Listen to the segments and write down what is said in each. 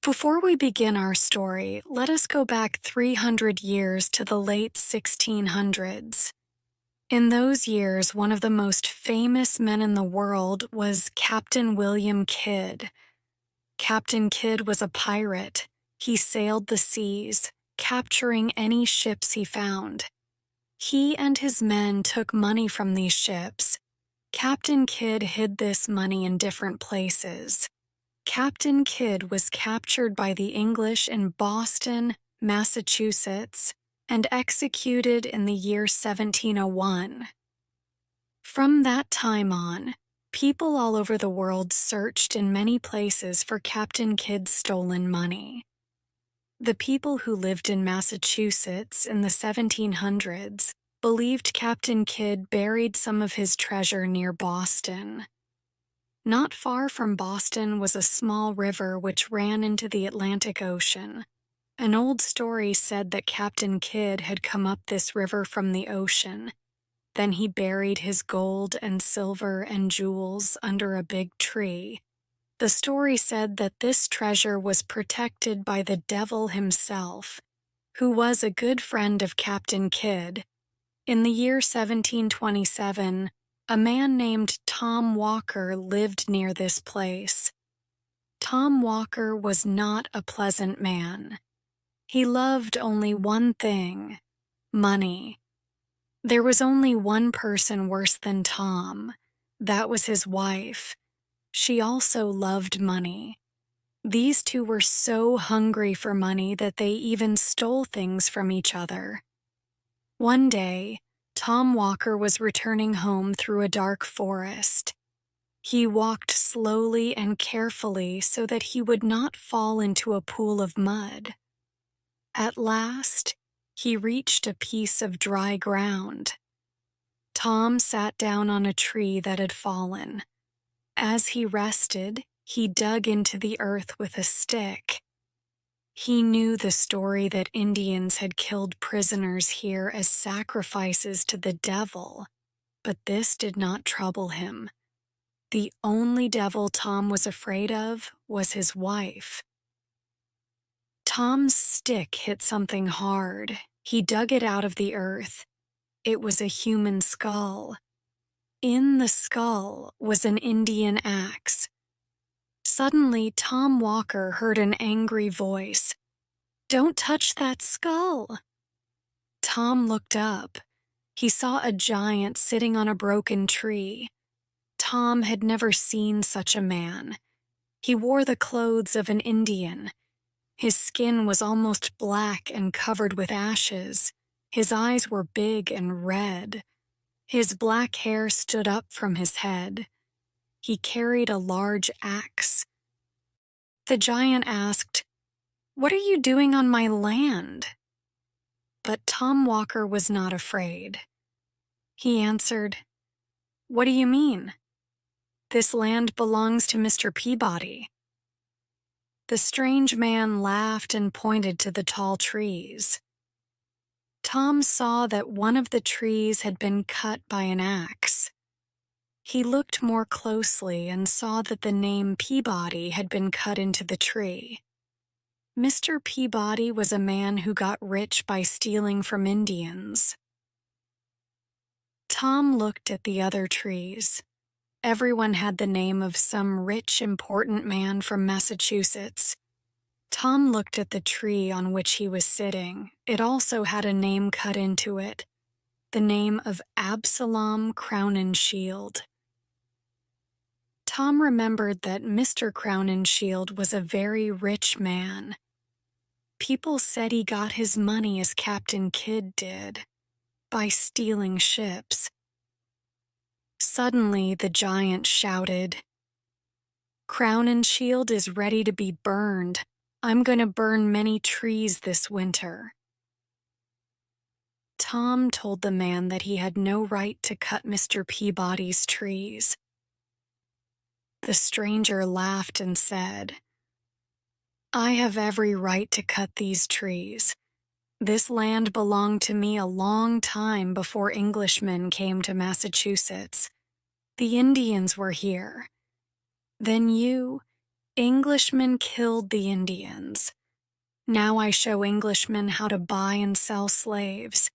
Before we begin our story, let us go back 300 years to the late 1600s. In those years, one of the most famous men in the world was Captain William Kidd. Captain Kidd was a pirate. He sailed the seas, capturing any ships he found. He and his men took money from these ships. Captain Kidd hid this money in different places. Captain Kidd was captured by the English in Boston, Massachusetts, and executed in the year 1701. From that time on, people all over the world searched in many places for Captain Kidd's stolen money. The people who lived in Massachusetts in the 1700s believed Captain Kidd buried some of his treasure near Boston. Not far from Boston was a small river which ran into the Atlantic Ocean. An old story said that Captain Kidd had come up this river from the ocean. Then he buried his gold and silver and jewels under a big tree. The story said that this treasure was protected by the devil himself, who was a good friend of Captain Kidd. In the year 1727, a man named Tom Walker lived near this place. Tom Walker was not a pleasant man. He loved only one thing: money. There was only one person worse than Tom. That was his wife. She also loved money. These two were so hungry for money that they even stole things from each other. One day, Tom Walker was returning home through a dark forest. He walked slowly and carefully so that he would not fall into a pool of mud. At last, he reached a piece of dry ground. Tom sat down on a tree that had fallen. As he rested, he dug into the earth with a stick. He knew the story that Indians had killed prisoners here as sacrifices to the devil, but this did not trouble him. The only devil Tom was afraid of was his wife. Tom's stick hit something hard. He dug it out of the earth. It was a human skull. In the skull was an Indian axe. Suddenly, Tom Walker heard an angry voice. "Don't touch that skull!" Tom looked up. He saw a giant sitting on a broken tree. Tom had never seen such a man. He wore the clothes of an Indian. His skin was almost black and covered with ashes. His eyes were big and red. His black hair stood up from his head. He carried a large axe. The giant asked, "What are you doing on my land?" But Tom Walker was not afraid. He answered, "What do you mean? This land belongs to Mr. Peabody." The strange man laughed and pointed to the tall trees. Tom saw that one of the trees had been cut by an axe. He looked more closely and saw that the name Peabody had been cut into the tree. Mr. Peabody was a man who got rich by stealing from Indians. Tom looked at the other trees. Everyone had the name of some rich, important man from Massachusetts. Tom looked at the tree on which he was sitting. It also had a name cut into it, the name of Absalom Crowninshield. Tom remembered that Mr. Crowninshield was a very rich man. People said he got his money as Captain Kidd did, by stealing ships. Suddenly, the giant shouted, "Crowninshield is ready to be burned. I'm going to burn many trees this winter." Tom told the man that he had no right to cut Mr. Peabody's trees. The stranger laughed and said, "I have every right to cut these trees. This land belonged to me a long time before Englishmen came to Massachusetts. The Indians were here. Then you, Englishmen killed the Indians. Now I show Englishmen how to buy and sell slaves,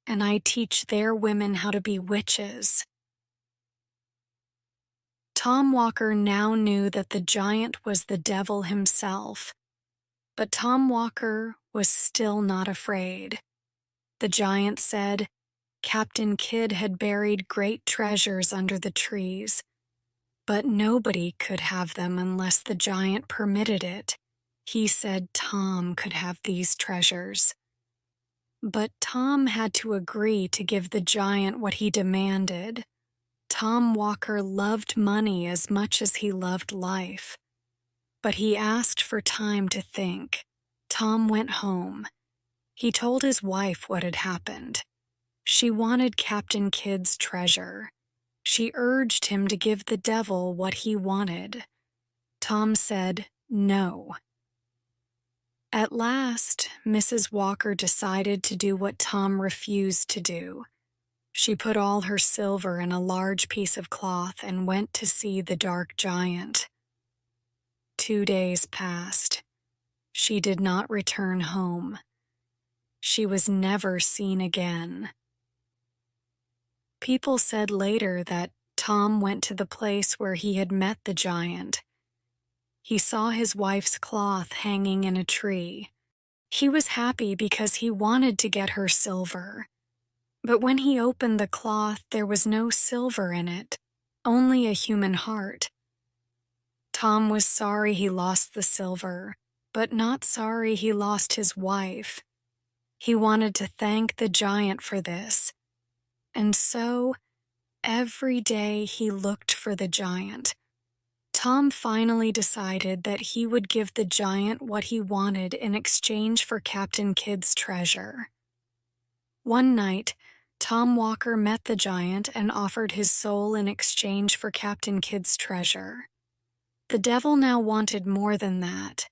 and I teach their women how to be witches." Tom Walker now knew that the giant was the devil himself, but Tom Walker was still not afraid. The giant said Captain Kidd had buried great treasures under the trees, but nobody could have them unless the giant permitted it. He said Tom could have these treasures. But Tom had to agree to give the giant what he demanded. Tom Walker loved money as much as he loved life, but he asked for time to think. Tom went home. He told his wife what had happened. She wanted Captain Kidd's treasure. She urged him to give the devil what he wanted. Tom said no. At last, Mrs. Walker decided to do what Tom refused to do. She put all her silver in a large piece of cloth and went to see the dark giant. 2 days passed. She did not return home. She was never seen again. People said later that Tom went to the place where he had met the giant. He saw his wife's cloth hanging in a tree. He was happy because he wanted to get her silver. But when he opened the cloth, there was no silver in it, only a human heart. Tom was sorry he lost the silver, but not sorry he lost his wife. He wanted to thank the giant for this. And so, every day he looked for the giant. Tom finally decided that he would give the giant what he wanted in exchange for Captain Kidd's treasure. One night, Tom Walker met the giant and offered his soul in exchange for Captain Kidd's treasure. The devil now wanted more than that.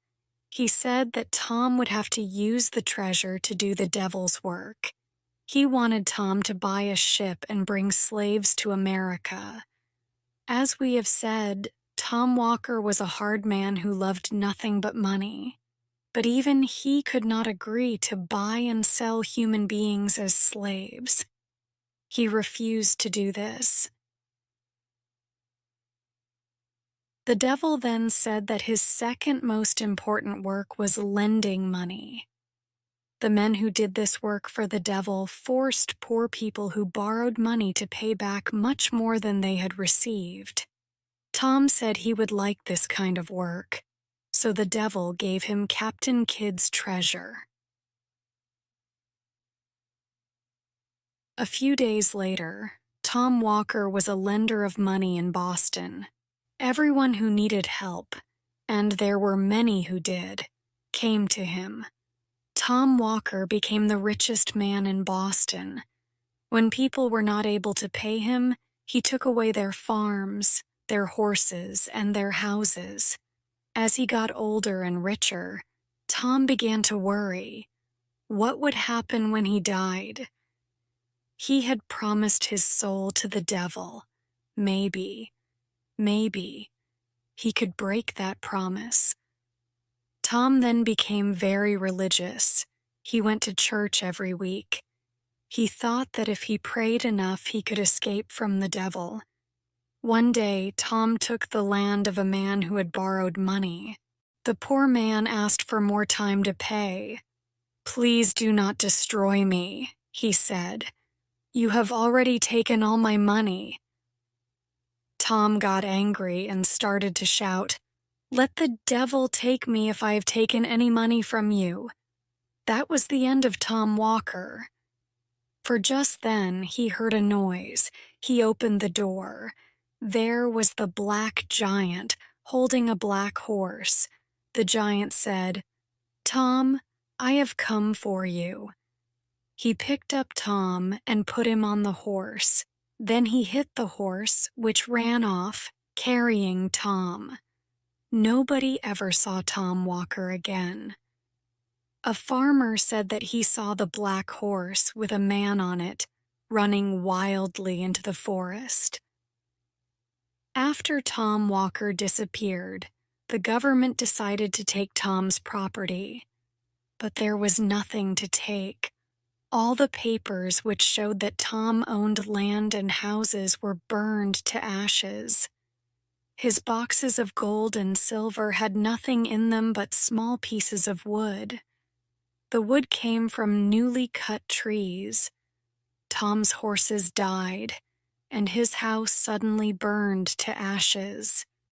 He said that Tom would have to use the treasure to do the devil's work. He wanted Tom to buy a ship and bring slaves to America. As we have said, Tom Walker was a hard man who loved nothing but money. But even he could not agree to buy and sell human beings as slaves. He refused to do this. The devil then said that his second most important work was lending money. The men who did this work for the devil forced poor people who borrowed money to pay back much more than they had received. Tom said he would like this kind of work, so the devil gave him Captain Kidd's treasure. A few days later, Tom Walker was a lender of money in Boston. Everyone who needed help, and there were many who did, came to him. Tom Walker became the richest man in Boston. When people were not able to pay him, he took away their farms, their horses, and their houses. As he got older and richer, Tom began to worry. What would happen when he died? He had promised his soul to the devil. Maybe he could break that promise. Tom then became very religious. He went to church every week. He thought that if he prayed enough, he could escape from the devil. One day, Tom took the land of a man who had borrowed money. The poor man asked for more time to pay. "Please do not destroy me," he said. "You have already taken all my money." Tom got angry and started to shout, "Let the devil take me if I have taken any money from you." That was the end of Tom Walker. For just then, he heard a noise. He opened the door. There was the black giant, holding a black horse. The giant said, "Tom, I have come for you." He picked up Tom and put him on the horse. Then he hit the horse, which ran off, carrying Tom. Nobody ever saw Tom Walker again. A farmer said that he saw the black horse with a man on it, running wildly into the forest. After Tom Walker disappeared, The government decided to take Tom's property, but there was nothing to take. All the papers which showed that Tom owned land and houses were burned to ashes. His boxes of gold and silver had nothing in them but small pieces of wood. The wood came from newly cut trees. Tom's horses died, and his house suddenly burned to ashes.